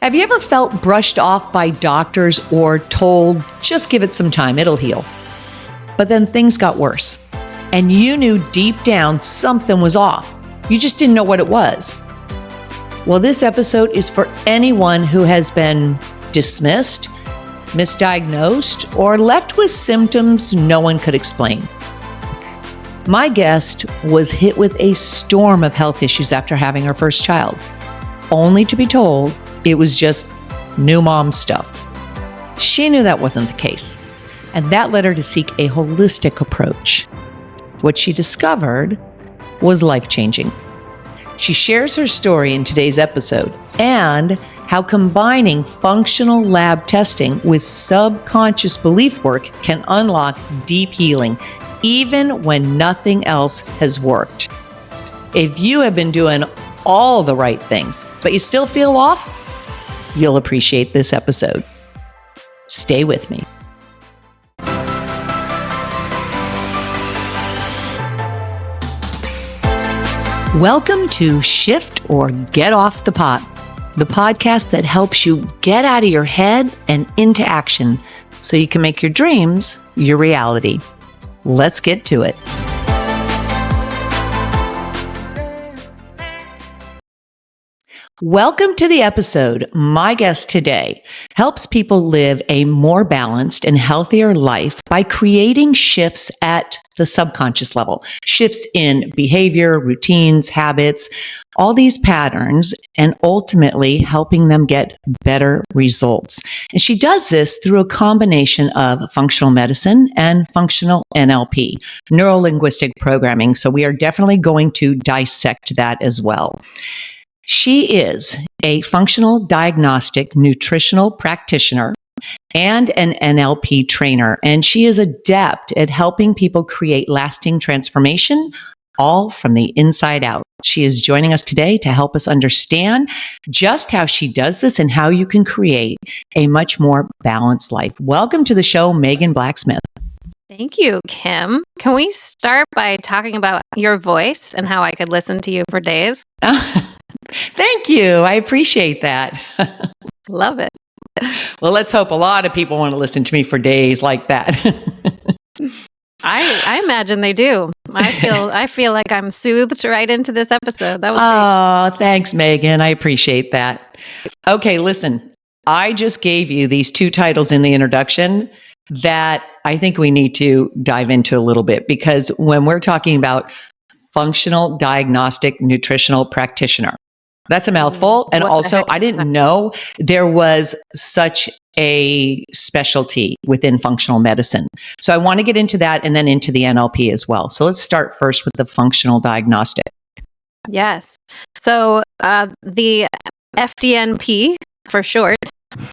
Have you ever felt brushed off by doctors or told, just give it some time, it'll heal? But then things got worse, and you knew deep down something was off. You just didn't know what it was. Well, this episode is for anyone who has been dismissed, misdiagnosed, or left with symptoms no one could explain. My guest was hit with a storm of health issues after having her first child, only to be told it was just new mom stuff. She knew that wasn't the case, and that led her to seek a holistic approach. What she discovered was life-changing. She shares her story in today's episode and how combining functional lab testing with subconscious belief work can unlock deep healing, even when nothing else has worked. If you have been doing all the right things, but you still feel off, you'll appreciate this episode. Stay with me. Welcome to Shift or Get Off the Pot, the podcast that helps you get out of your head and into action so you can make your dreams your reality. Let's get to it. Welcome to the episode. My guest today helps people live a more balanced and healthier life by creating shifts at the subconscious level, shifts in behavior, routines, habits, all these patterns, and ultimately helping them get better results. And she does this through a combination of functional medicine and functional NLP, Neuro Linguistic Programming. So we are definitely going to dissect that as well. She is a functional diagnostic nutritional practitioner and an NLP trainer, and she is adept at helping people create lasting transformation, all from the inside out. She is joining us today to help us understand just how she does this and how you can create a much more balanced life. Welcome to the show, Megan Blacksmith. Thank you, Kim. Can we start by talking about your voice and how I could listen to you for days? Thank you. I appreciate that. Love it. Well, let's hope a lot of people want to listen to me for days like that. I imagine they do. I feel like I'm soothed right into this episode. That was great. Thanks, Megan. I appreciate that. Okay, listen. I just gave you these two titles in the introduction that I think we need to dive into a little bit, because when we're talking about functional diagnostic nutritional practitioner, that's a mouthful. And also, I didn't know there was such a specialty within functional medicine. So I want to get into that and then into the NLP as well. So let's start first with the functional diagnostic. Yes. So the FDNP for short,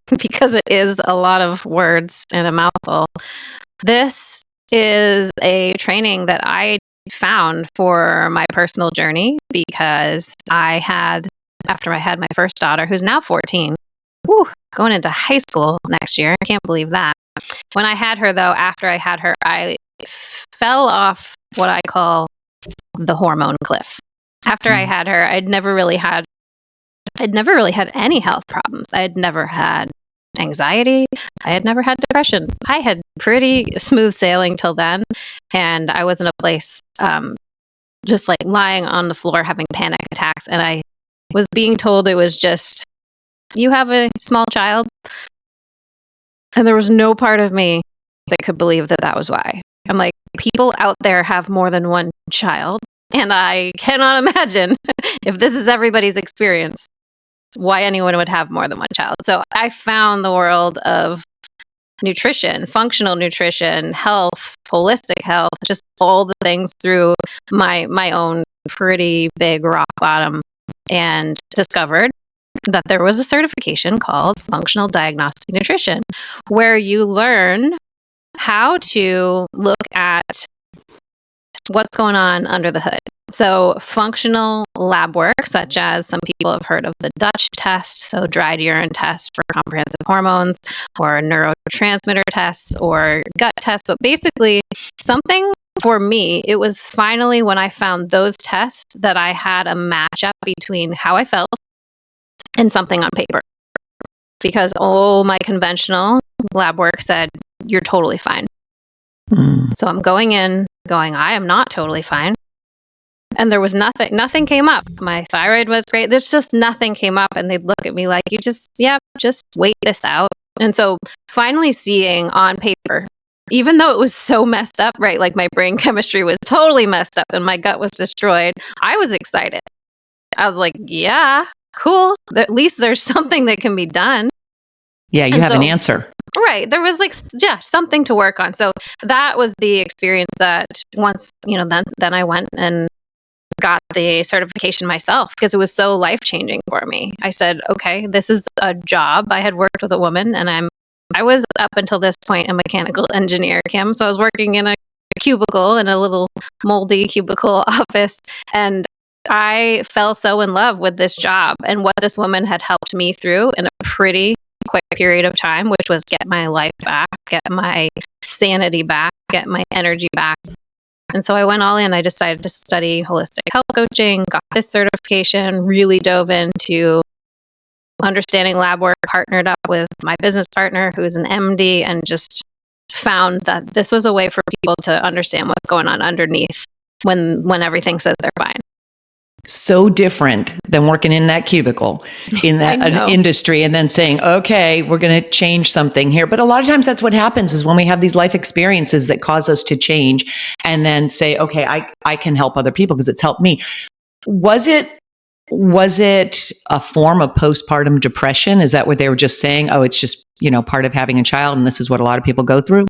because it is a lot of words and a mouthful. This is a training that I found for my personal journey because after I had my first daughter, who's now 14, going into high school next year. I can't believe that. When I had her, though, after I had her, I fell off what I call the hormone cliff. After I had her, I'd never really had any health problems. I had never had anxiety. I had never had depression. I had pretty smooth sailing till then. And I was in a place just like lying on the floor having panic attacks. And I was being told it was just, you have a small child. And there was no part of me that could believe that that was why. I'm like, people out there have more than one child. And I cannot imagine if this is everybody's experience, why anyone would have more than one child. So I found the world of nutrition, functional nutrition, health, holistic health, just all the things through my own pretty big rock bottom, and discovered that there was a certification called Functional Diagnostic Nutrition, where you learn how to look at what's going on under the hood. So functional lab work, such as some people have heard of the Dutch test, so dried urine test for comprehensive hormones, or neurotransmitter tests, or gut tests. So basically, something for me, it was finally when I found those tests that I had a matchup between how I felt and something on paper. because my conventional lab work said, you're totally fine. So I'm going in going, I am not totally fine. And there was nothing came up. My thyroid was great. There's just nothing came up. And they'd look at me like, just wait this out. And so finally seeing on paper, even though it was so messed up, right? Like my brain chemistry was totally messed up and my gut was destroyed. I was excited. I was like, yeah, cool. At least there's something that can be done. Yeah, you have an answer. Right. There was something to work on. So that was the experience that once, then I went and got the certification myself because it was so life-changing for me. I said, okay, this is a job. I had worked with a woman and I was up until this point a mechanical engineer, Kim. So I was working in a cubicle, in a little moldy cubicle office. And I fell so in love with this job and what this woman had helped me through in a pretty quick period of time, which was get my life back, get my sanity back, get my energy back. And so I went all in. I decided to study holistic health coaching, got this certification, really dove into understanding lab work, partnered up with my business partner, who's an MD, and just found that this was a way for people to understand what's going on underneath when everything says they're fine. So different than working in that cubicle in that industry and then saying, okay, we're going to change something here. But a lot of times that's what happens is when we have these life experiences that cause us to change and then say, okay, I can help other people because it's helped me. Was it a form of postpartum depression? Is that what they were just saying? Oh, it's just, part of having a child and this is what a lot of people go through?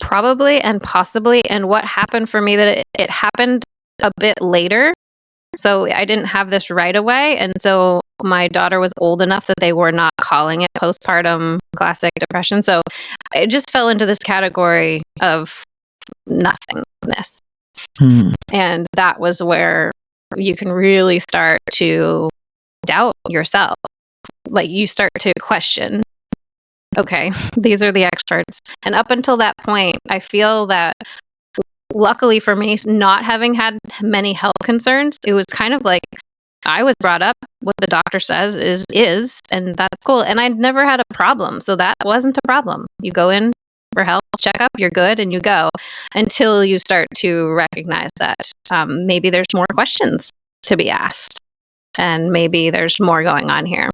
Probably and possibly. And what happened for me that it happened a bit later. So I didn't have this right away. And so my daughter was old enough that they were not calling it postpartum classic depression. So it just fell into this category of nothingness. And that was where you can really start to doubt yourself. Like you start to question, okay, these are the experts. And up until that point, I feel that luckily for me, not having had many health concerns, it was kind of like I was brought up, what the doctor says is, and that's cool. And I'd never had a problem. So that wasn't a problem. You go in for health checkup, you're good, and you go until you start to recognize that maybe there's more questions to be asked and maybe there's more going on here.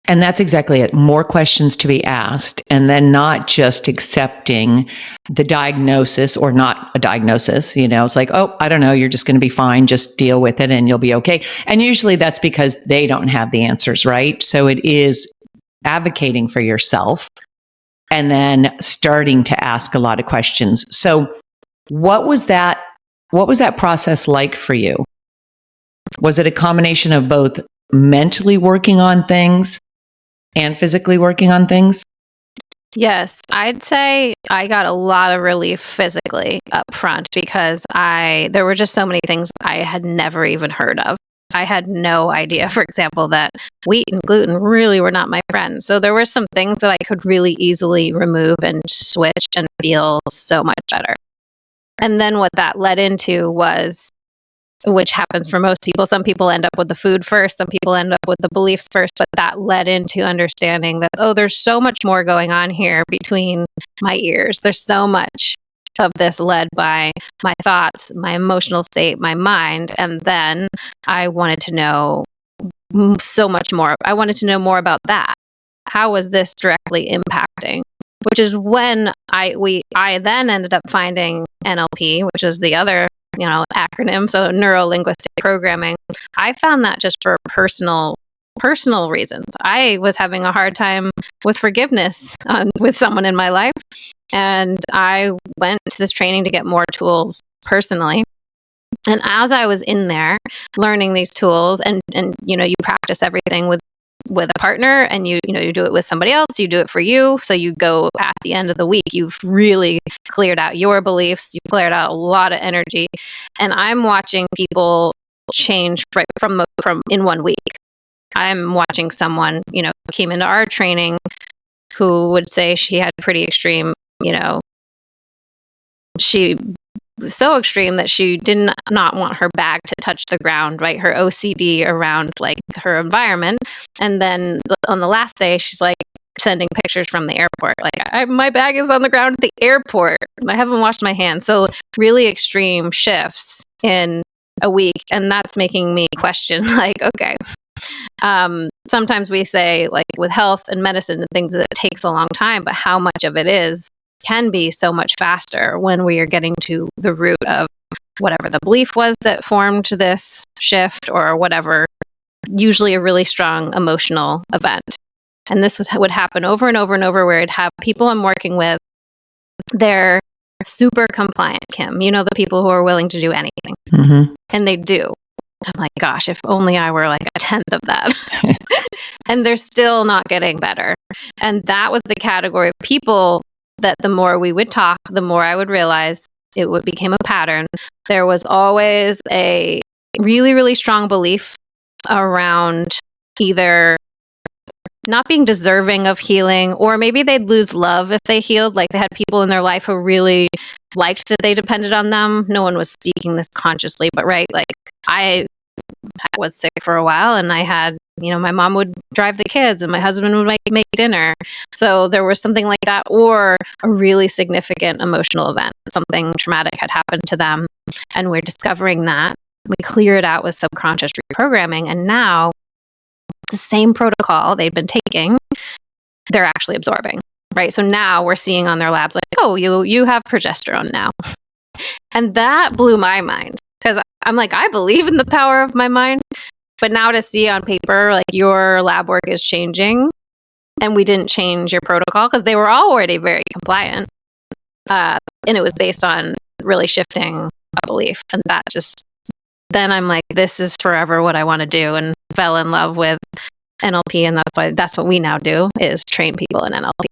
And that's exactly it. More questions to be asked, and then not just accepting the diagnosis or not a diagnosis. It's like, oh, I don't know, you're just going to be fine. Just deal with it and you'll be okay. And usually that's because they don't have the answers, right? So it is advocating for yourself and then starting to ask a lot of questions. So what was that process like for you? Was it a combination of both mentally working on things and physically working on things? Yes, I'd say I got a lot of relief physically up front because there were just so many things I had never even heard of. I had no idea, for example, that wheat and gluten really were not my friends. So there were some things that I could really easily remove and switch and feel so much better. And then what that led into was, which happens for most people. Some people end up with the food first. Some people end up with the beliefs first. But that led into understanding that, there's so much more going on here between my ears. There's so much of this led by my thoughts, my emotional state, my mind. And then I wanted to know so much more. I wanted to know more about that. How was this directly impacting? Which is when I then ended up finding NLP, which is the other acronym, so Neuro Linguistic Programming. I found that just for personal reasons. I was having a hard time with forgiveness with someone in my life, and I went to this training to get more tools personally. And as I was in there learning these tools, and you practice everything with a partner, and you do it with somebody else, you do it for you. So you go at the end of the week, you've really cleared out your beliefs, you've cleared out a lot of energy. And I'm watching people change right from in 1 week. I'm watching someone, came into our training who would say she had pretty extreme, she so extreme that she did not want her bag to touch the ground, right? Her OCD around like her environment. And then on the last day, she's like sending pictures from the airport. Like, my bag is on the ground at the airport. I haven't washed my hands. So really extreme shifts in a week. And that's making me question, like, okay. Sometimes we say, like, with health and medicine and things, that it takes a long time, but how much of it can be so much faster when we are getting to the root of whatever the belief was that formed this shift, or whatever, usually a really strong emotional event. And this would happen over and over and over, where I'd have people I'm working with, they're super compliant, Kim. You know, the people who are willing to do anything. Mm-hmm. And they do. I'm like, gosh, if only I were like a tenth of that. And they're still not getting better. And that was the category of people that the more we would talk, the more I would realize became a pattern. There was always a really, really strong belief around either not being deserving of healing, or maybe they'd lose love if they healed. Like, they had people in their life who really liked that they depended on them. No one was speaking this consciously, but right, like, I was sick for a while, and I had, my mom would drive the kids and my husband would make dinner. So there was something like that, or a really significant emotional event. Something traumatic had happened to them, and we're discovering that. We clear it out with subconscious reprogramming, and now the same protocol they've been taking, they're actually absorbing, right? So now we're seeing on their labs, like, oh, you have progesterone now. And that blew my mind, because I'm like, I believe in the power of my mind, but now to see on paper, like, your lab work is changing, and we didn't change your protocol because they were already very compliant. And it was based on really shifting a belief. And that just, then I'm like, this is forever what I want to do, and fell in love with NLP. And that's what we now do, is train people in NLP.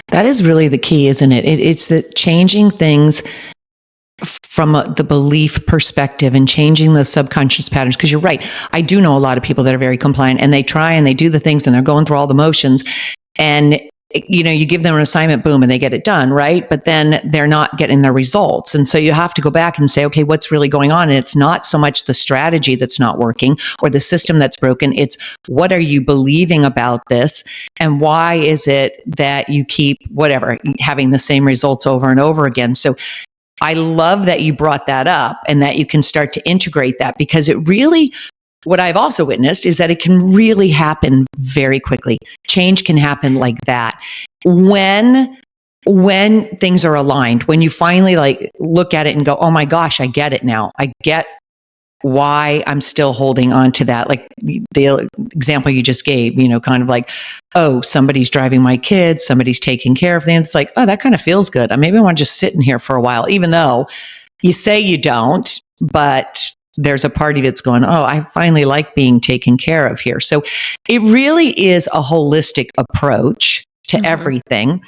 That is really the key, isn't it? It's the changing things from the belief perspective, and changing those subconscious patterns. Because you're right. I do know a lot of people that are very compliant, and they try and they do the things, and they're going through all the motions, and you give them an assignment, boom, and they get it done, right? But then they're not getting their results. And so you have to go back and say, okay, what's really going on? And it's not so much the strategy that's not working or the system that's broken. It's, what are you believing about this? And why is it that you keep having the same results over and over again? So I love that you brought that up, and that you can start to integrate that, because it really, what I've also witnessed is that it can really happen very quickly. Change can happen like that. When things are aligned, when you finally like look at it and go, oh my gosh, I get it now. I get why I'm still holding on to that. Like the example you just gave, kind of like, oh, somebody's driving my kids, somebody's taking care of them. It's like, oh, that kind of feels good. Maybe I want to just sit in here for a while, even though you say you don't, but there's a party that's going, oh, I finally like being taken care of here. So it really is a holistic approach to everything.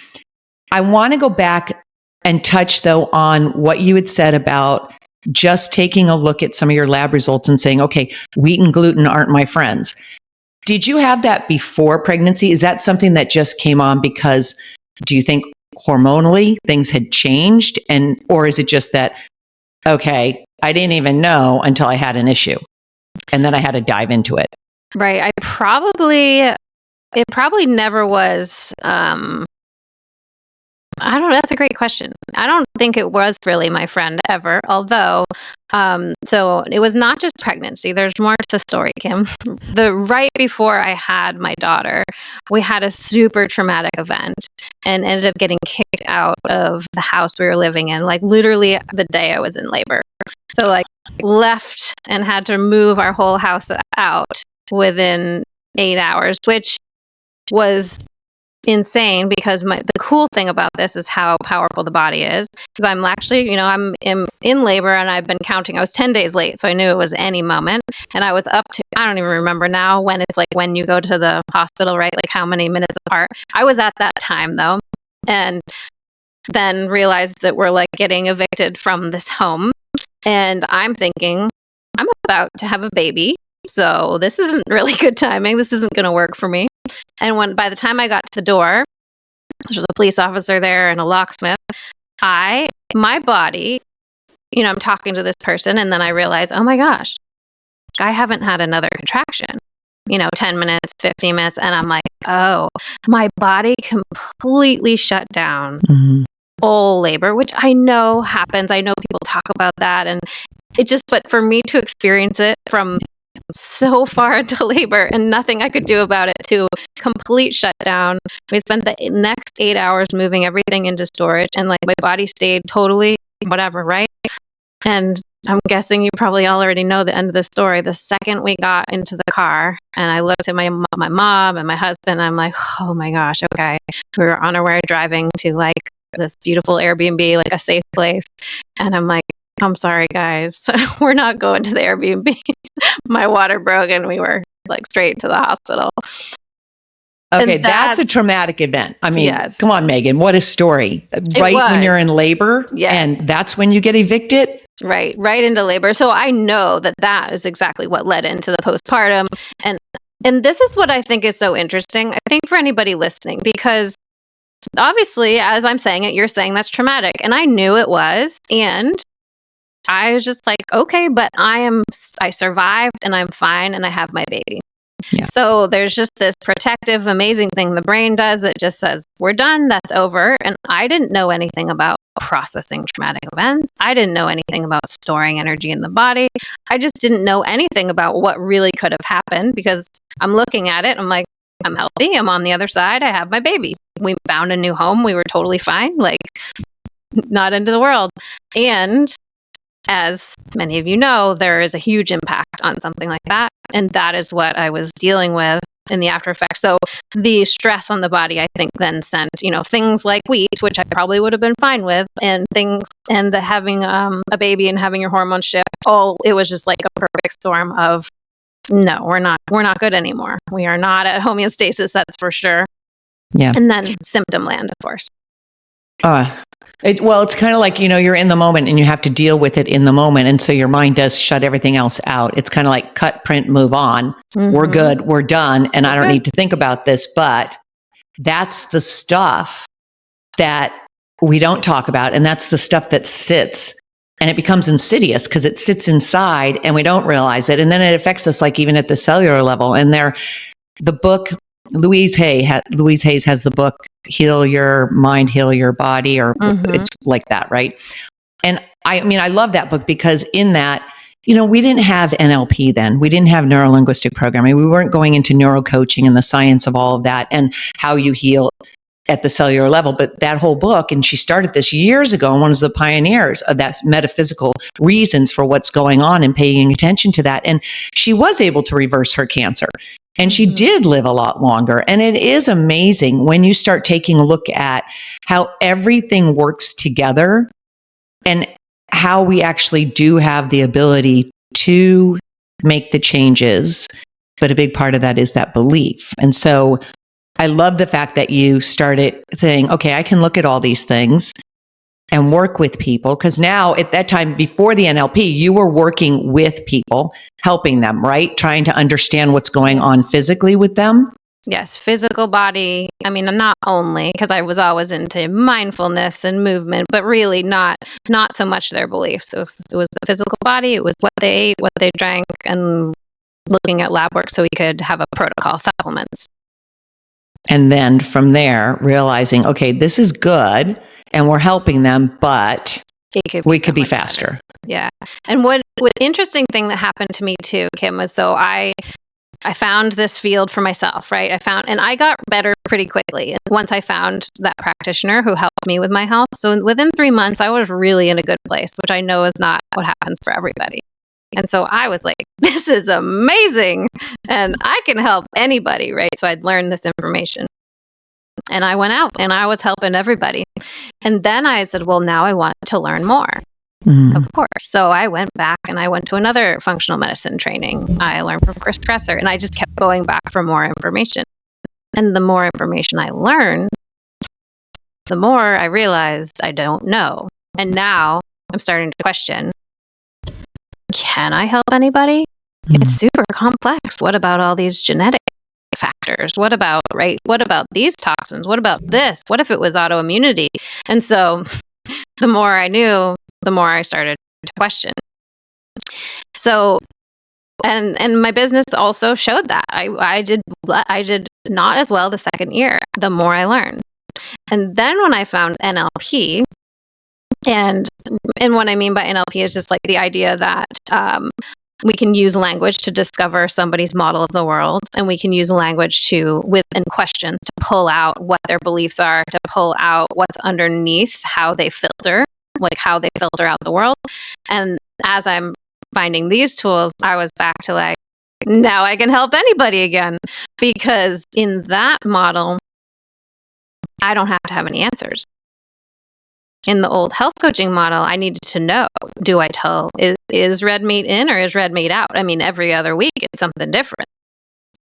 I want to go back and touch, though, on what you had said about just taking a look at some of your lab results and saying, okay, wheat and gluten aren't my friends. Did you have that before pregnancy? Is that something that just came on because, do you think hormonally things had changed? Or is it just that, okay, I didn't even know until I had an issue, and then I had to dive into it? Right. It probably never was, I don't know. That's a great question. I don't think it was really my friend ever, although, so it was not just pregnancy. There's more to the story, Kim. Right before I had my daughter, we had a super traumatic event and ended up getting kicked out of the house we were living in, like literally the day I was in labor. So like left and had to move our whole house out within 8 hours, which was insane, because the cool thing about this is how powerful the body is. Because I'm actually, I'm in labor, and I've been counting. I was 10 days late, so I knew it was any moment. And I was up to, I don't even remember now when it's like when you go to the hospital, right? Like how many minutes apart. I was at that time though. And then realized that we're like getting evicted from this home. And I'm thinking, I'm about to have a baby, so this isn't really good timing. This isn't going to work for me. And by the time I got to the door, there was a police officer there and a locksmith. My body I'm talking to this person and then I realize, oh my gosh, I haven't had another contraction, 10 minutes, 15 minutes. And I'm like, oh, my body completely shut down. Full labor, which I know happens. I know people talk about that. And but for me to experience it from so far into labor and nothing I could do about it, to complete shutdown. We spent the next 8 hours moving everything into storage, and like my body stayed totally whatever, right? And I'm guessing you probably already know the end of the story. The second we got into the car and I looked at my mom and my husband, I'm like, oh my gosh, okay. We were on our way driving to like this beautiful Airbnb, like a safe place. And I'm like, I'm sorry, guys. We're not going to the Airbnb. My water broke and we were like straight to the hospital. Okay, that's a traumatic event. I mean, yes. Come on, Megan, what a story. Right when you're in labor, and that's when you get evicted? Right into labor. So I know that is exactly what led into the postpartum. And this is what I think is so interesting, I think, for anybody listening, because obviously, as I'm saying it, you're saying that's traumatic. And I knew it was. And I was just like, okay, but I survived and I'm fine and I have my baby. Yeah. So there's just this protective, amazing thing the brain does that just says, we're done, that's over. And I didn't know anything about processing traumatic events. I didn't know anything about storing energy in the body. I just didn't know anything about what really could have happened, because I'm looking at it, I'm like, I'm healthy, I'm on the other side, I have my baby. We found a new home, we were totally fine, like not into the world. And as many of you know, there is a huge impact on something like that. And that is what I was dealing with in the after effects. So the stress on the body, I think, then sent, things like wheat, which I probably would have been fine with, and having a baby and having your hormones shift. It was just like a perfect storm of, no, we're not good anymore. We are not at homeostasis, that's for sure. Yeah. And then symptom land, of course. It's kind of like, you're in the moment and you have to deal with it in the moment. And so your mind does shut everything else out. It's kind of like cut, print, move on. We're good. We're done. And I don't need to think about this. But that's the stuff that we don't talk about. And that's the stuff that sits, and it becomes insidious because it sits inside and we don't realize it. And then it affects us, like even at the cellular level. And the book, Louise Hay has the book, Heal Your Mind, Heal Your Body, or it's like that, right? And I love that book because in that, we didn't have NLP then. We didn't have Neuro Linguistic Programming. We weren't going into neuro coaching and the science of all of that and how you heal at the cellular level. But that whole book, and she started this years ago and was the pioneers of that metaphysical reasons for what's going on and paying attention to that. And she was able to reverse her cancer. And she did live a lot longer. And it is amazing when you start taking a look at how everything works together and how we actually do have the ability to make the changes. But a big part of that is that belief. And so I love the fact that you started saying, okay, I can look at all these things and work with people. Because now at that time, before the NLP, you were working with people, helping them, right? Trying to understand what's going on physically with them. Yes, physical body. I mean, not only because I was always into mindfulness and movement, but really not so much their beliefs. It was the physical body. It was what they ate, what they drank, and looking at lab work so we could have a protocol, supplements. And then from there, realizing, okay, this is good. And we're helping them, but we could be faster. Better. Yeah. And what interesting thing that happened to me too, Kim, was so I found this field for myself, right? And I got better pretty quickly once I found that practitioner who helped me with my health. So within 3 months, I was really in a good place, which I know is not what happens for everybody. And so I was like, this is amazing. And I can help anybody, right? So I'd learned this information. And I went out and I was helping everybody. And then I said, well, now I want to learn more. Of course. So I went back and I went to another functional medicine training. I learned from Chris Kresser, and I just kept going back for more information. And the more information I learned, the more I realized I don't know. And now I'm starting to question, can I help anybody? It's super complex. What about all these genetic factors? What about these toxins? What about this? What if it was autoimmunity? And so the more I knew, the more I started to question. So, and my business also showed that I did not as well the second year, the more I learned. And then when I found NLP, and what I mean by NLP is just like the idea that we can use language to discover somebody's model of the world, and we can use language within questions to pull out what their beliefs are, to pull out what's underneath how they filter out the world. And as I'm finding these tools, I was back to like, now I can help anybody again, because in that model, I don't have to have any answers. In the old health coaching model, I needed to know, is red meat in or is red meat out? I mean, every other week it's something different.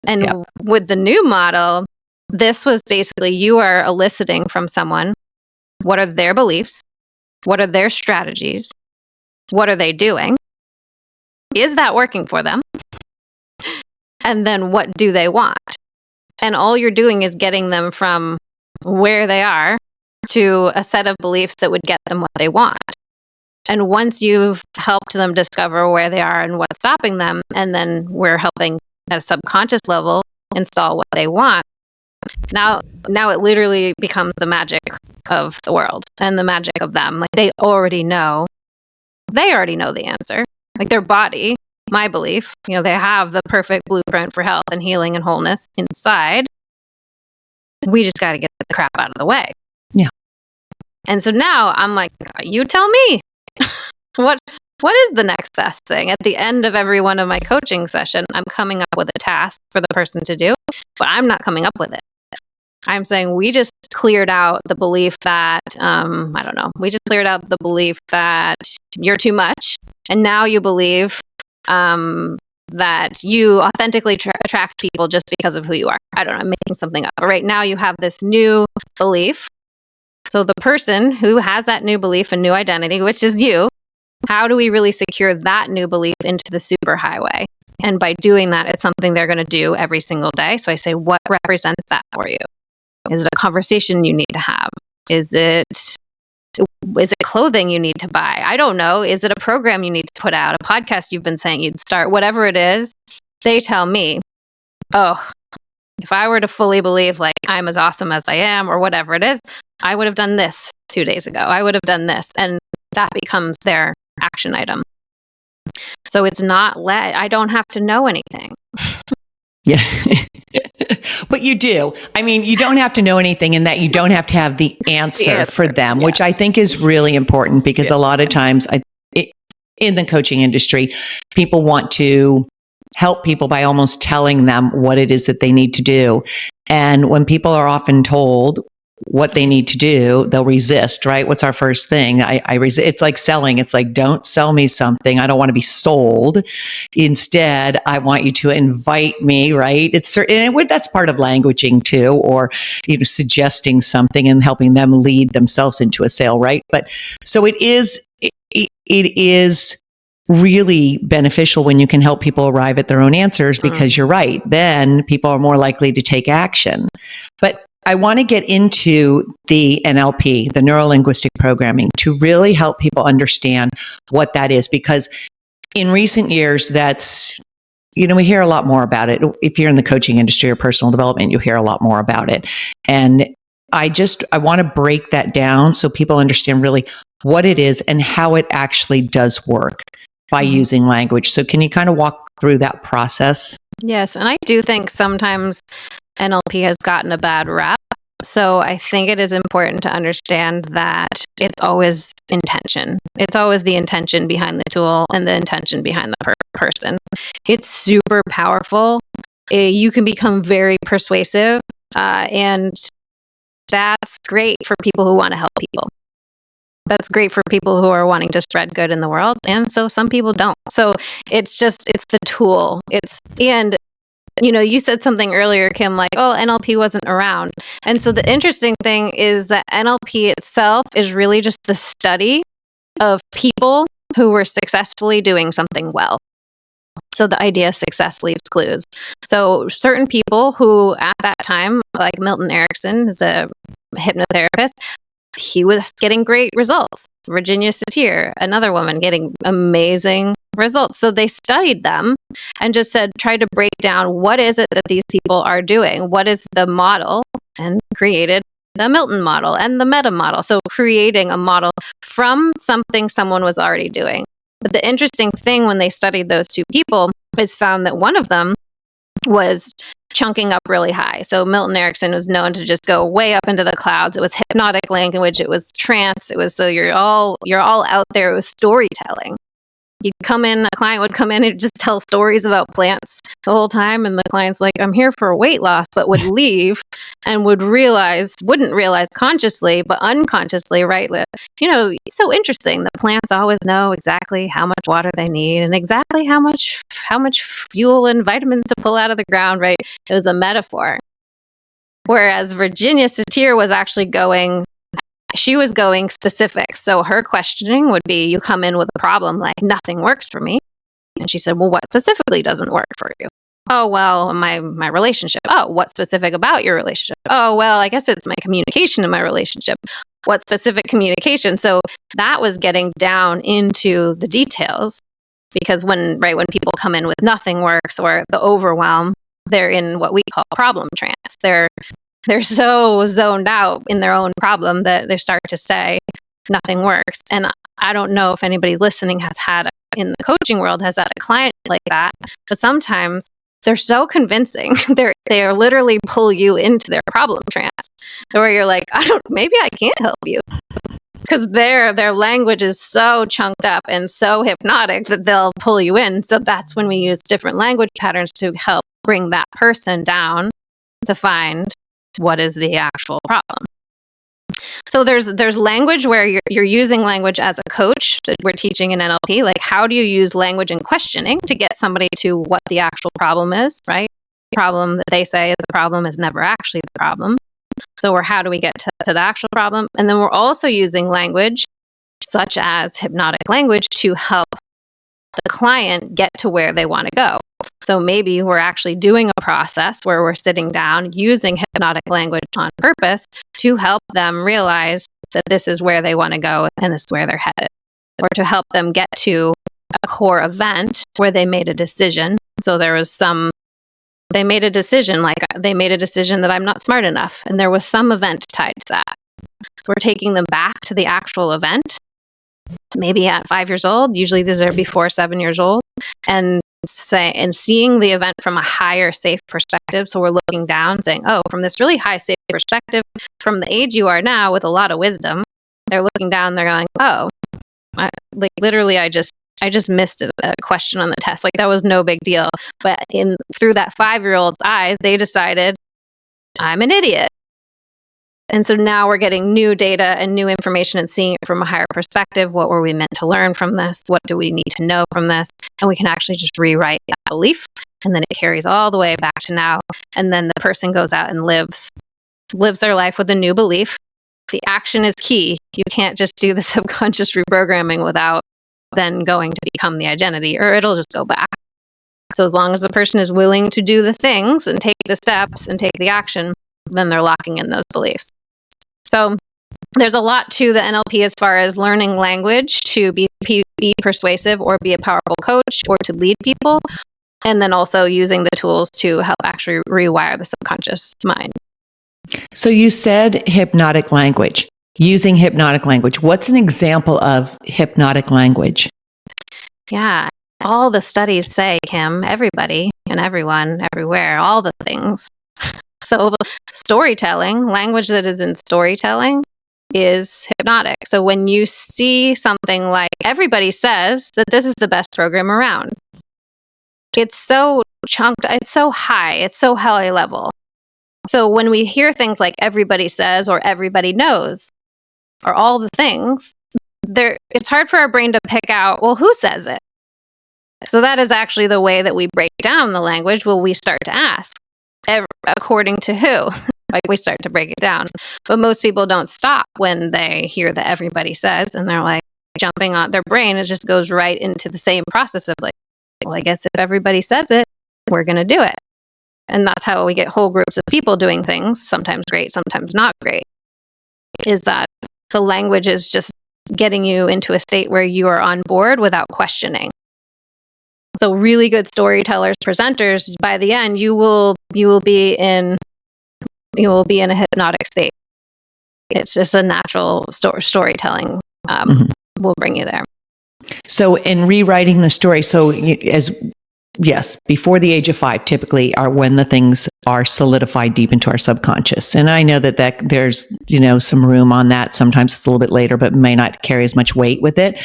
And with the new model, this was basically, you are eliciting from someone, what are their beliefs? What are their strategies? What are they doing? Is that working for them? And then what do they want? And all you're doing is getting them from where they are to a set of beliefs that would get them what they want. And once you've helped them discover where they are and what's stopping them, and then we're helping at a subconscious level install what they want, now it literally becomes the magic of the world and the magic of them. Like they already know the answer. Like their body, my belief, they have the perfect blueprint for health and healing and wholeness inside. We just got to get the crap out of the way. Yeah. And so now I'm like, you tell me, what is the next best thing? At the end of every one of my coaching session, I'm coming up with a task for the person to do, but I'm not coming up with it. I'm saying we just cleared out the belief that, we just cleared out the belief that you're too much. And now you believe that you authentically attract people just because of who you are. I don't know, I'm making something up. But right now you have this new belief. So the person who has that new belief and new identity, which is you, how do we really secure that new belief into the superhighway? And by doing that, it's something they're going to do every single day. So I say, what represents that for you? Is it a conversation you need to have? Is it clothing you need to buy? I don't know. Is it a program you need to put out? A podcast you've been saying you'd start? Whatever it is, they tell me, oh, if I were to fully believe like I'm as awesome as I am or whatever it is, I would have done this 2 days ago. I would have done this. And that becomes their action item. So it's not I don't have to know anything. Yeah. But you do. I mean, you don't have to know anything, in that you don't have to have the answer for them, which I think is really important, because a lot of times in the coaching industry, people want to help people by almost telling them what it is that they need to do. And when people are often told what they need to do, they'll resist, right? What's our first thing? I resist. It's like selling. It's like, don't sell me something. I don't want to be sold. Instead, I want you to invite me, right? That's part of languaging too, or, suggesting something and helping them lead themselves into a sale, right? But so it is really beneficial when you can help people arrive at their own answers, because you're right. Then people are more likely to take action. But I want to get into the NLP, the Neuro Linguistic Programming, to really help people understand what that is, because in recent years, that's, we hear a lot more about it. If you're in the coaching industry or personal development, you hear a lot more about it. And I want to break that down so people understand really what it is and how it actually does work by using language. So can you kind of walk through that process? Yes. And I do think sometimes NLP has gotten a bad rap. So I think it is important to understand that it's always intention. It's always the intention behind the tool and the intention behind the person. It's super powerful. You can become very persuasive, and that's great for people who want to help people. That's great for people who are wanting to spread good in the world. And so some people don't. So it's the tool. You said something earlier, Kim, like, oh, NLP wasn't around. And so the interesting thing is that NLP itself is really just the study of people who were successfully doing something well. So the idea success leaves clues. So certain people who at that time, like Milton Erickson is a hypnotherapist, he was getting great results. Virginia Satir, another woman, getting amazing results. So they studied them and just tried to break down what is it that these people are doing? What is the model? And created the Milton model and the meta model. So creating a model from something someone was already doing. But the interesting thing when they studied those two people is found that one of them was chunking up really high. So Milton Erickson was known to just go way up into the clouds. It was hypnotic language. It was trance. It was, so you're all out there. It was storytelling. You'd come in, a client would come in and just tell stories about plants the whole time. And the client's like, I'm here for weight loss, but would leave and wouldn't realize consciously, but unconsciously, right? It's so interesting. The plants always know exactly how much water they need and exactly how much fuel and vitamins to pull out of the ground, right? It was a metaphor. Whereas Virginia Satir was actually going specific. So her questioning would be, you come in with a problem like nothing works for me. And she said, well, what specifically doesn't work for you? Oh, well, my relationship. Oh, what specific about your relationship? Oh, well, I guess it's my communication in my relationship. What specific communication? So that was getting down into the details, because when people come in with nothing works or the overwhelm, they're in what we call problem trance. They're so zoned out in their own problem that they start to say nothing works. And I don't know if anybody listening in the coaching world has had a client like that, but sometimes they're so convincing. They literally pull you into their problem trance, where you're like, maybe I can't help you, because their language is so chunked up and so hypnotic that they'll pull you in. So that's when we use different language patterns to help bring that person down to find what is the actual problem. So there's language where you're using language as a coach that we're teaching in NLP. Like, how do you use language and questioning to get somebody to what the actual problem is, right? The problem that they say is the problem is never actually the problem. So how do we get to the actual problem? And then we're also using language such as hypnotic language to help the client get to where they want to go. So maybe we're actually doing a process where we're sitting down using hypnotic language on purpose to help them realize that this is where they want to go and this is where they're headed, or to help them get to a core event where they made a decision. So they made a decision that I'm not smart enough, and there was some event tied to that. So we're taking them back to the actual event, maybe at 5 years old. Usually these are before 7 years old, and seeing the event from a higher safe perspective. So we're looking down saying, oh, from this really high safe perspective, from the age you are now with a lot of wisdom, they're looking down, they're going, oh, I just missed a question on the test. Like, that was no big deal. But through that 5-year-old's eyes, they decided, I'm an idiot. And so now we're getting new data and new information and seeing it from a higher perspective. What were we meant to learn from this? What do we need to know from this? And we can actually just rewrite that belief. And then it carries all the way back to now. And then the person goes out and lives their life with a new belief. The action is key. You can't just do the subconscious reprogramming without then going to become the identity, or it'll just go back. So as long as the person is willing to do the things and take the steps and take the action, then they're locking in those beliefs. So there's a lot to the NLP as far as learning language to be persuasive or be a powerful coach or to lead people, and then also using the tools to help actually rewire the subconscious mind. So you said hypnotic language, using hypnotic language. What's an example of hypnotic language? Yeah, all the studies say, Kim, everybody and everyone, everywhere, all the things. So storytelling, language that is in storytelling, is hypnotic. So when you see something like, everybody says that this is the best program around, it's so chunked, it's so high, it's so high level. So when we hear things like everybody says or everybody knows or all the things, it's hard for our brain to pick out, well, who says it? So that is actually the way that we break down the language. Well, we start to ask, according to who? Like, we start to break it down. But most people don't stop when they hear that everybody says, and they're like jumping on their brain. It just goes right into the same process of like, well, I guess if everybody says it, we're going to do it. And that's how we get whole groups of people doing things, sometimes great, sometimes not great, is that The language is just getting you into a state where you are on board without questioning. So really good storytellers, presenters, by the end, you will be in a hypnotic state. It's just a natural storytelling will bring you there. So in rewriting the story, yes, before the age of 5 typically are when the things are solidified deep into our subconscious. And I know that there's, some room on that. Sometimes it's a little bit later, but may not carry as much weight with it.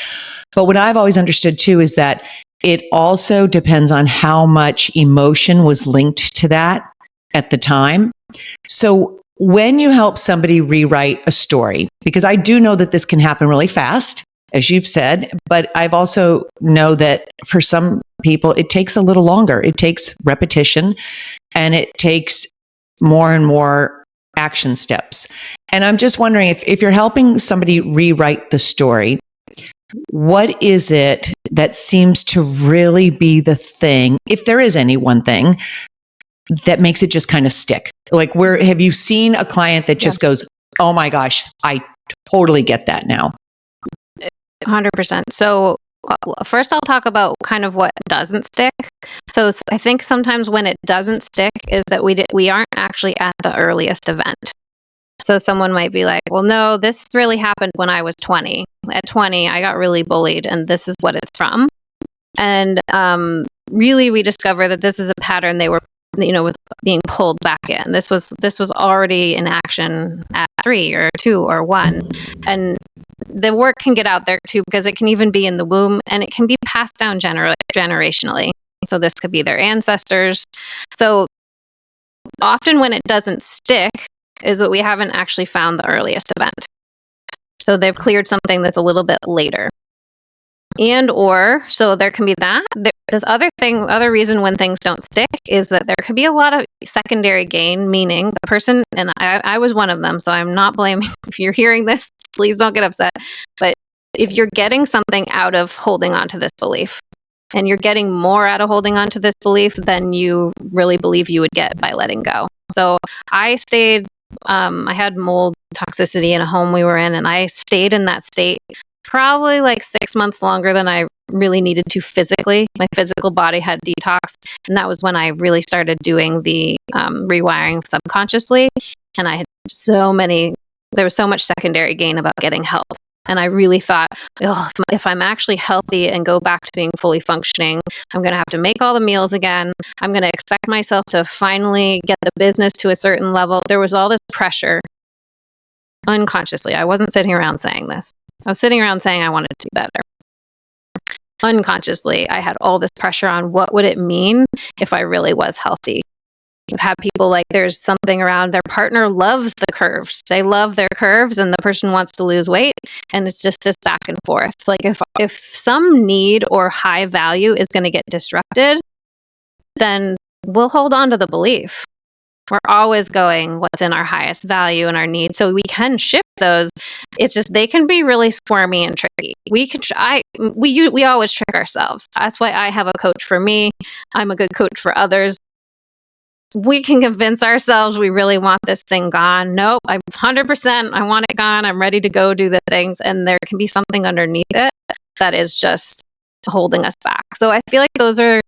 But what I've always understood too is that it also depends on how much emotion was linked to that at the time. So when you help somebody rewrite a story, because I do know that this can happen really fast, as you've said, but I've also know that for some people, it takes a little longer. It takes repetition and it takes more and more action steps. And I'm just wondering if you're helping somebody rewrite the story, what is it that seems to really be the thing, if there is any one thing, that makes it just kind of stick? Like, have you seen a client that just goes, oh my gosh, I totally get that now? 100%. So first I'll talk about kind of what doesn't stick. So I think sometimes when it doesn't stick is that we aren't actually at the earliest event. So someone might be like, well, no, this really happened when I was 20. At 20, I got really bullied and this is what it's from. And really we discover that this is a pattern they were, was being pulled back in. This was already in action at 3 or 2 or 1. And the work can get out there too, because it can even be in the womb and it can be passed down generationally. So this could be their ancestors. So often when it doesn't stick is that we haven't actually found the earliest event. So they've cleared something that's a little bit later. So there can be that. This other reason when things don't stick is that there could be a lot of secondary gain, meaning the person, and I was one of them, so I'm not blaming. If you're hearing this, please don't get upset. But if you're getting something out of holding on to this belief, and you're getting more out of holding on to this belief than you really believe you would get by letting go. So I stayed, I had mold toxicity in a home we were in, and I stayed in that state probably like 6 months longer than I really needed to physically. My physical body had detox, and that was when I really started doing the rewiring subconsciously. And I had there was so much secondary gain about getting help. And I really thought, if I'm actually healthy and go back to being fully functioning, I'm going to have to make all the meals again. I'm going to expect myself to finally get the business to a certain level. There was all this pressure unconsciously. I wasn't sitting around saying this. I was sitting around saying I wanted to do better. Unconsciously, I had all this pressure on what would it mean if I really was healthy. You've had people like there's something around their partner loves the curves. They love their curves and the person wants to lose weight. And it's just this back and forth. Like if some need or high value is going to get disrupted, then we'll hold on to the belief. We're always going what's in our highest value and our need. So we can shift those. It's just they can be really squirmy and tricky. We always trick ourselves. That's why I have a coach for me. I'm a good coach for others. We can convince ourselves we really want this thing gone. Nope, I'm 100%. I want it gone. I'm ready to go do the things. And there can be something underneath it that is just holding us back. So I feel like those are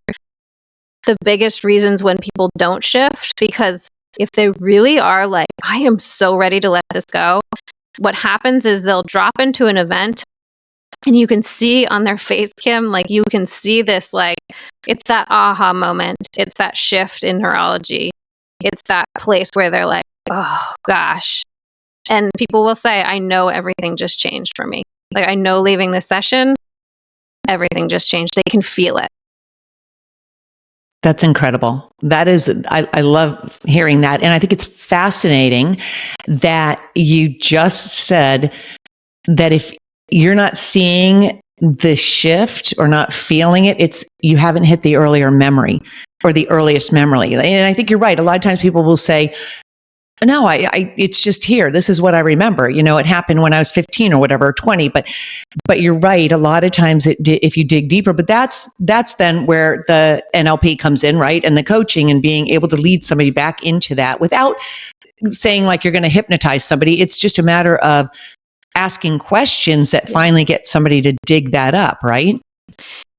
the biggest reasons when people don't shift, because if they really are like, I am so ready to let this go, what happens is they'll drop into an event and you can see on their face, Kim, like you can see this, like it's that aha moment. It's that shift in neurology. It's that place where they're like, oh gosh. And people will say, I know everything just changed for me. Like I know leaving this session, everything just changed. They can feel it. That's incredible. That is, I love hearing that. And I think it's fascinating that you just said that if you're not seeing the shift or not feeling it, you haven't hit the earlier memory or the earliest memory. And I think you're right. A lot of times people will say, no, it's just here. This is what I remember. It happened when I was 15 or whatever, or 20. But you're right. A lot of times, if you dig deeper, but that's then where the NLP comes in, right? And the coaching and being able to lead somebody back into that without saying like you're going to hypnotize somebody. It's just a matter of asking questions that finally get somebody to dig that up, right?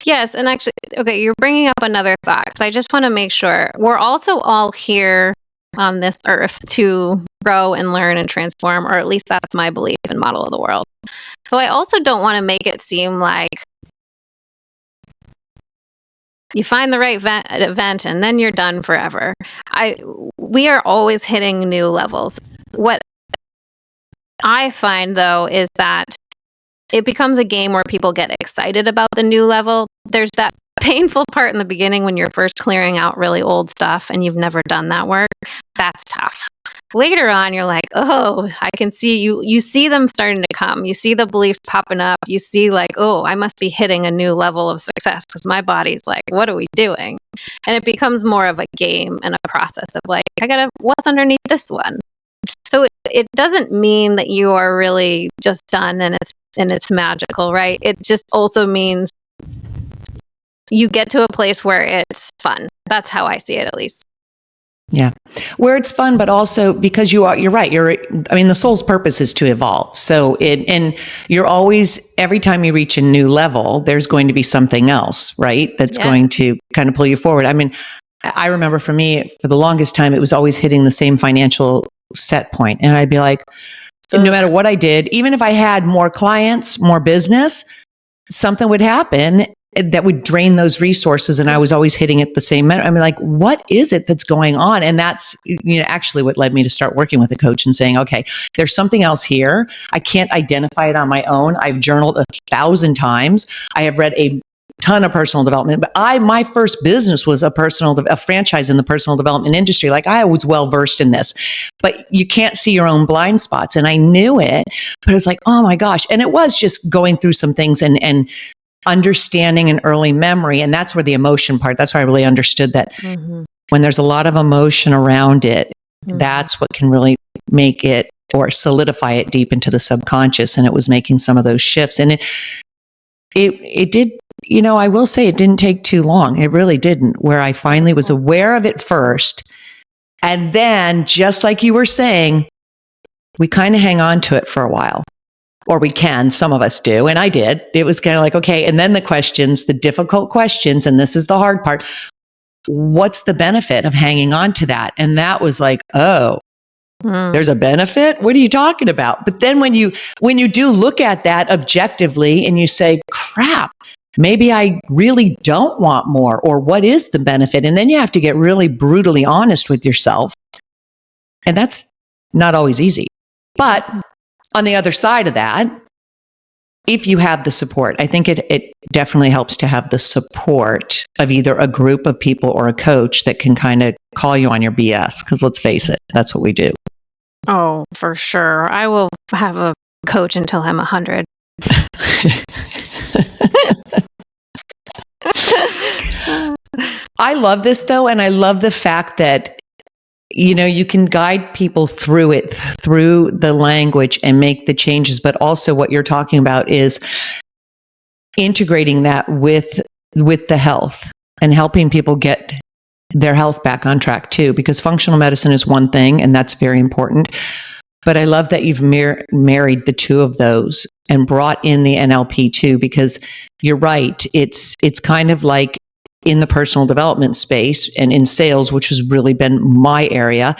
Yes. And actually, okay, you're bringing up another thought. So I just want to make sure we're also all here on this earth to grow and learn and transform, or at least that's my belief and model of the world. So I also don't want to make it seem like you find the right event and then you're done forever. We are always hitting new levels. What I find, though, is that it becomes a game where people get excited about the new level. There's that painful part in the beginning when you're first clearing out really old stuff and you've never done that work. That's tough. Later on, you're like, oh, I can see you. You see them starting to come. You see the beliefs popping up. You see like, oh, I must be hitting a new level of success because my body's like, what are we doing? And it becomes more of a game and a process of like, what's underneath this one? So it doesn't mean that you are really just done and it's magical, right? It just also means you get to a place where it's fun. That's how I see it, at least. Yeah. Where it's fun, but also because you're right. The soul's purpose is to evolve. So and you're always, every time you reach a new level, there's going to be something else, right? That's going to kind of pull you forward. I mean, I remember for me, for the longest time, it was always hitting the same financial set point. And I'd be like, no matter what I did, even if I had more clients, more business, something would happen that would drain those resources. And I was always hitting it the same. I mean, like, what is it that's going on? And that's, actually what led me to start working with a coach and saying, okay, there's something else here. I can't identify it on my own. I've journaled 1,000 times. I have read a ton of personal development, but my first business was a franchise in the personal development industry. Like, I was well versed in this, but you can't see your own blind spots. And I knew it, but it was like, oh my gosh. And it was just going through some things and understanding an early memory. And that's where the emotion part, that's where I really understood that when there's a lot of emotion around it, that's what can really make it or solidify it deep into the subconscious. And it was making some of those shifts. And it did, I will say it didn't take too long. It really didn't, where I finally was aware of it first. And then, just like you were saying, we kind of hang on to it for a while. Or we can, some of us do. And I did. It was kind of like, okay. And then the difficult questions, and this is the hard part. What's the benefit of hanging on to that? And that was like, oh, there's a benefit? What are you talking about? But then when you do look at that objectively and you say, crap, maybe I really don't want more, or what is the benefit? And then you have to get really brutally honest with yourself. And that's not always easy. But on the other side of that, if you have the support, I think it definitely helps to have the support of either a group of people or a coach that can kind of call you on your BS. Because let's face it, that's what we do. Oh, for sure. I will have a coach until I'm 100. I love this though. And I love the fact that you can guide people through it, through the language, and make the changes. But also what you're talking about is integrating that with the health and helping people get their health back on track too, because functional medicine is one thing, and that's very important. But I love that you've married the two of those and brought in the NLP too, because you're right. It's kind of like in the personal development space and in sales, which has really been my area,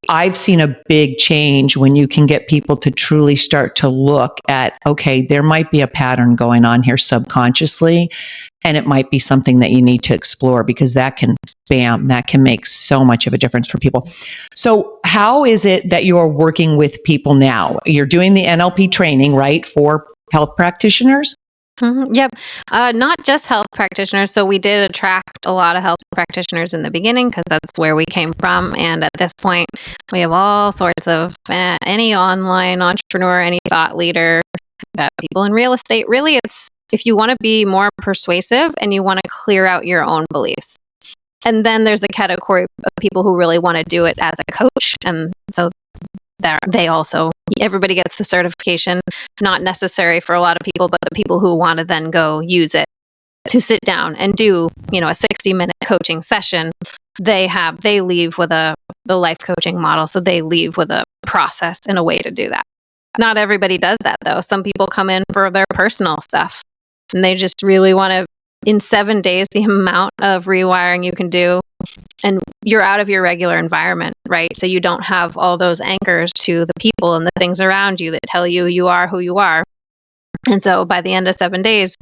I've seen a big change when you can get people to truly start to look at, okay, there might be a pattern going on here subconsciously, and it might be something that you need to explore, because that can make so much of a difference for people. So how is it that you're working with people now? You're doing the NLP training, right, for health practitioners? Yep. Not just health practitioners. So we did attract a lot of health practitioners in the beginning because that's where we came from. And at this point, we have all sorts of any online entrepreneur, any thought leader, people in real estate. Really, it's if you want to be more persuasive and you want to clear out your own beliefs. And then there's a category of people who really want to do it as a coach. And so everybody gets the certification, not necessary for a lot of people, but the people who want to then go use it to sit down and do, a 60-minute coaching session, they leave with the life coaching model. So they leave with a process and a way to do that. Not everybody does that though. Some people come in for their personal stuff and they just really want to, in 7 days, the amount of rewiring you can do, and you're out of your regular environment, right? So you don't have all those anchors to the people and the things around you that tell you you are who you are. And so by the end of 7 days,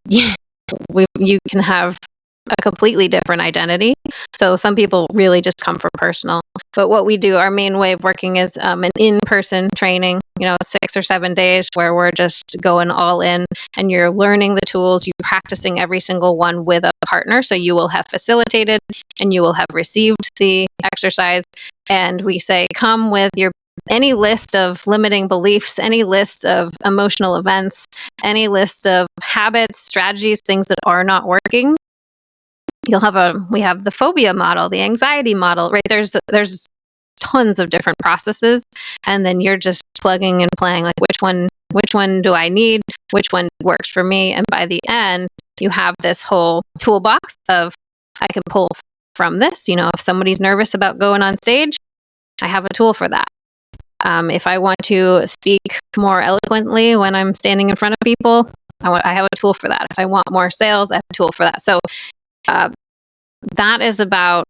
you can have a completely different identity. So some people really just come for personal. But what we do, our main way of working is an in-person training, 6 or 7 days where we're just going all in and you're learning the tools, you're practicing every single one with a partner. So you will have facilitated and you will have received the exercise. And we say, come with any list of limiting beliefs, any list of emotional events, any list of habits, strategies, things that are not working. We have the phobia model, the anxiety model, right? There's tons of different processes, and then you're just plugging and playing, like which one do I need? Which one works for me? And by the end, you have this whole toolbox of, I can pull from this. If somebody's nervous about going on stage, I have a tool for that. If I want to speak more eloquently when I'm standing in front of people, I have a tool for that. If I want more sales, I have a tool for that. So that is about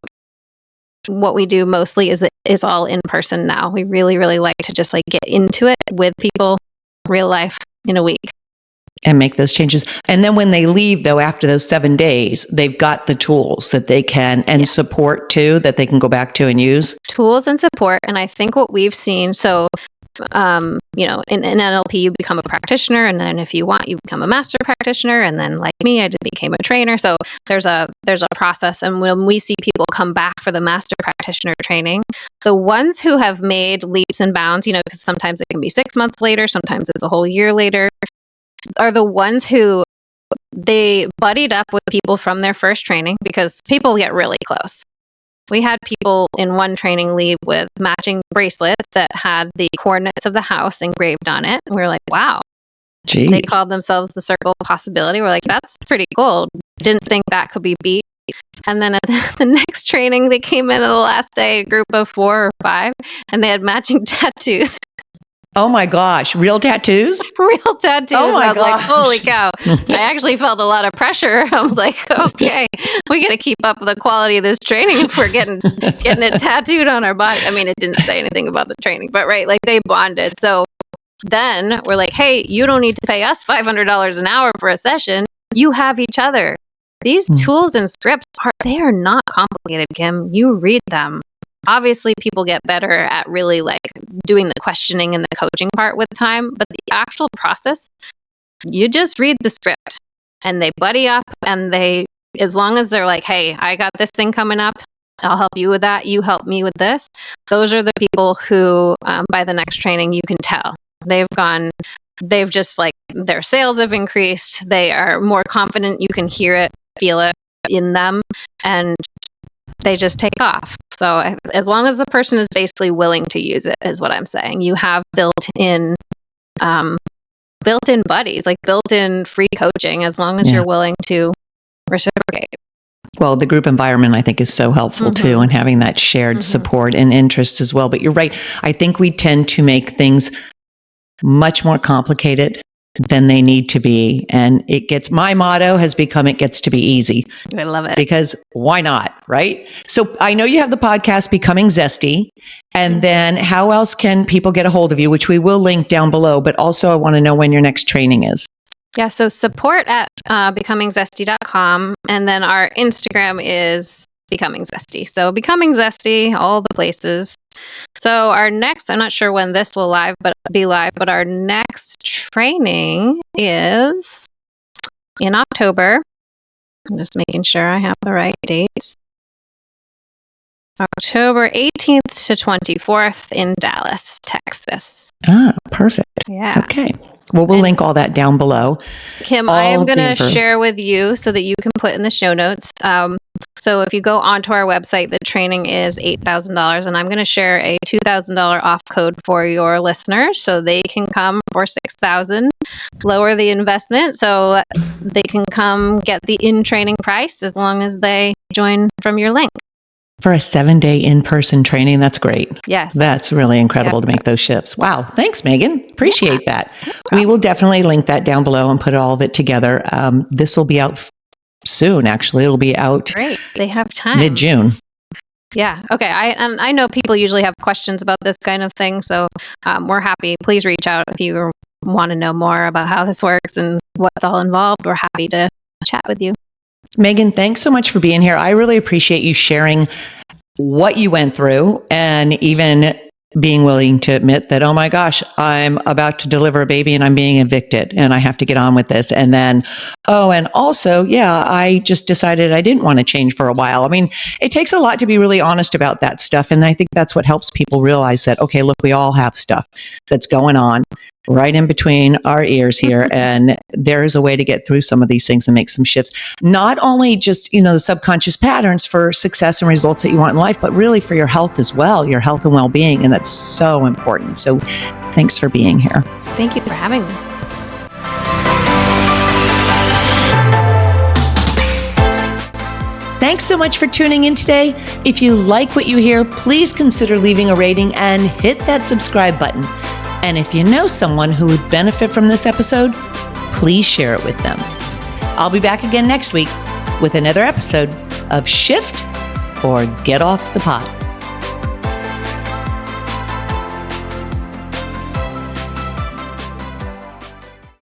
what we do mostly is all in person now. We really, really like to just get into it with people, real life, in a week. And make those changes. And then when they leave, though, after those 7 days, they've got the tools that they can, and Yes. support too, that they can go back to and use. Tools and support. And I think what we've seen, in NLP, you become a practitioner. And then if you want, you become a master practitioner. And then like me, I just became a trainer. So there's a process. And when we see people come back for the master practitioner training, the ones who have made leaps and bounds, because sometimes it can be 6 months later, sometimes it's a whole year later, are the ones who they buddied up with people from their first training, because people get really close. We had people in one training leave with matching bracelets that had the coordinates of the house engraved on it. We were like, wow. Jeez. They called themselves the Circle of Possibility. We're like, that's pretty cool. Didn't think that could be beat. And then at the next training, they came in on the last day, a group of 4 or 5, and they had matching tattoos. Oh my gosh, real tattoos? Real tattoos. Oh my I was like, gosh. holy cow. I actually felt a lot of pressure. I was like, okay, we got to keep up with the quality of this training if we're getting it tattooed on our body. I mean, it didn't say anything about the training, but right, they bonded. So then we're like, hey, you don't need to pay us $500 an hour for a session. You have each other. These tools and scripts they are not complicated, Kim. You read them. Obviously, people get better at really doing the questioning and the coaching part with time, but the actual process, you just read the script and they buddy up, and as long as they're like, hey, I got this thing coming up, I'll help you with that, you help me with this. Those are the people who, by the next training, you can tell they've just their sales have increased. They are more confident. You can hear it, feel it in them, and they just take off. So as long as the person is basically willing to use it, is what I'm saying. You have built-in buddies, built-in free coaching, as long as you're willing to reciprocate. Well, the group environment, I think, is so helpful too, and having that shared support and interest as well. But you're right. I think we tend to make things much more complicated than they need to be. And my motto has become, it gets to be easy. I love it. Because why not, right? So I know you have the podcast, Becoming Zesty. And then how else can people get a hold of you, which we will link down below. But also I want to know when your next training is. Yeah, so support at becomingzesty.com. And then our Instagram is Becoming Zesty. So Becoming Zesty, all the places. So our next, I'm not sure when this will be live, but our next training is in October. I'm just making sure I have the right dates. October 18th to 24th in Dallas, Texas. Ah, perfect. Yeah. Okay. Well, we'll link all that down below. Kim, I am going to share with you so that you can put in the show notes. So if you go onto our website, the training is $8,000, and I'm going to share a $2,000 off code for your listeners so they can come for $6,000, lower the investment so they can come get the in-training price as long as they join from your link. For a 7-day in-person training, that's great. Yes. That's really incredible to make those shifts. Wow. Thanks, Megan. Appreciate that. We will definitely link that down below and put all of it together. This will be out soon, actually. It'll be out Great. They have time. mid-June. Yeah. Okay. I know people usually have questions about this kind of thing, so we're happy. Please reach out if you want to know more about how this works and what's all involved. We're happy to chat with you. Megan, thanks so much for being here. I really appreciate you sharing what you went through and even being willing to admit that, oh my gosh, I'm about to deliver a baby and I'm being evicted and I have to get on with this. And then, and also, I just decided I didn't want to change for a while. I mean, it takes a lot to be really honest about that stuff. And I think that's what helps people realize that, okay, look, we all have stuff that's going on right in between our ears here. And there is a way to get through some of these things and make some shifts. Not only just, the subconscious patterns for success and results that you want in life, but really for your health as well, your health and well-being. And that's so important. So thanks for being here. Thank you for having me. Thanks so much for tuning in today. If you like what you hear, please consider leaving a rating and hit that subscribe button. And if you know someone who would benefit from this episode, please share it with them. I'll be back again next week with another episode of Shift or Get Off the Pot.